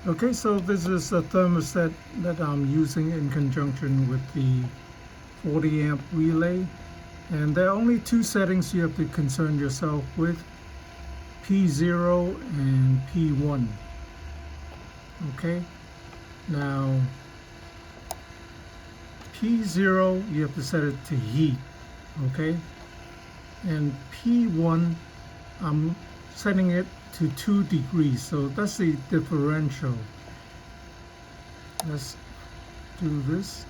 Okay, so this is a thermostat that I'm using in conjunction with the 40 amp relay. And there are only two settings you have to concern yourself with, P0 and P1. Okay, now P0 you have to set it to heat, okay? And P1 I'm setting it to 2 degrees, so that's the differential. Let's do this.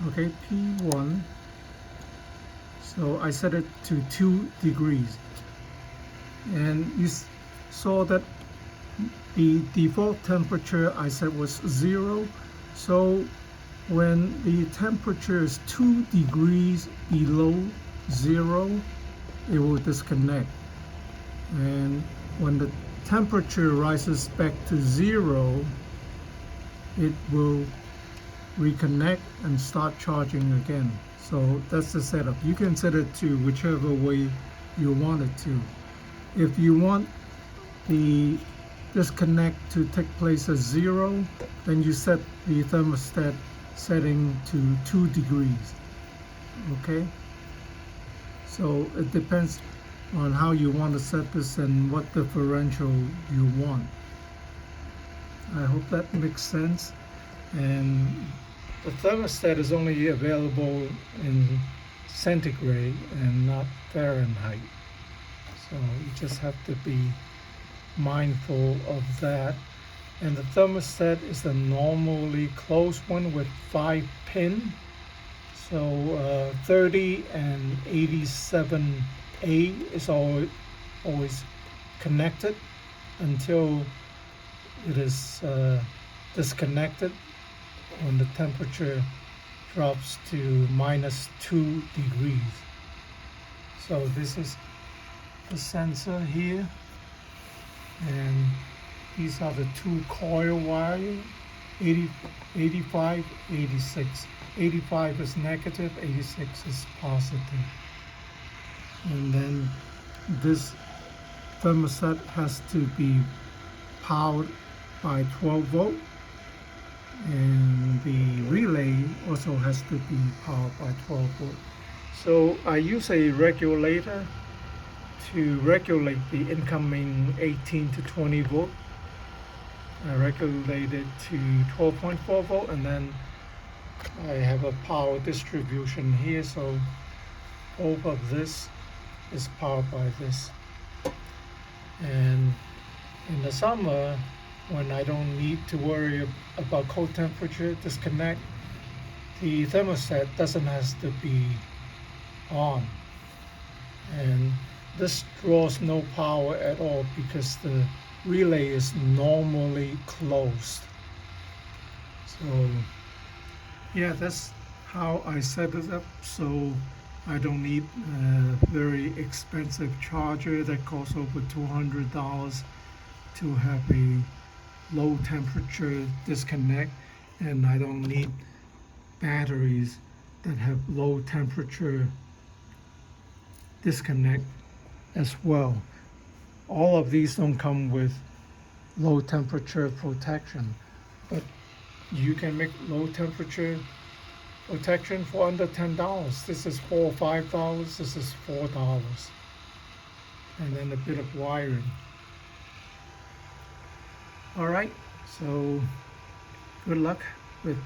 Okay, P1, so I set it to 2 degrees, and you saw that the default temperature I set was 0, so when the temperature is 2 degrees below 0, it will disconnect. And when the temperature rises back to 0, it will reconnect and start charging again. So that's the setup. You can set it to whichever way you want it to. If you want the disconnect to take place at 0, then you set the thermostat setting to 2 degrees. Okay, so it depends on how you want to set this and what differential you want. I hope that makes sense. And the thermostat is only available in centigrade and not Fahrenheit, so you just have to be mindful of that. And the thermostat is a normally closed one with 5 pins. So 30 and 87A is always connected until it is disconnected when the temperature drops to -2 degrees. So this is the sensor here, and these are the two coil wires, 85, 86. 85 is negative, 86 is positive. And then this thermostat has to be powered by 12 volt, and the relay also has to be powered by 12 volt. So I use a regulator to regulate the incoming 18 to 20 volt. I regulate it to 12.4 volt, and then I have a power distribution here, so both of this is powered by this. And in the summer, when I don't need to worry about cold temperature disconnect, the thermostat doesn't have to be on. And this draws no power at all because the relay is normally closed. So yeah, that's how I set it up. So I don't need a very expensive charger that costs over $200 to have a low temperature disconnect, and I don't need batteries that have low temperature disconnect as well. All of these don't come with low temperature protection, but you can make low temperature protection for under $10. This is $4 or $5. This is $4, and then a bit of wiring. All right, so good luck with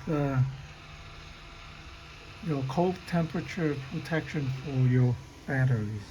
your cold temperature protection for your batteries.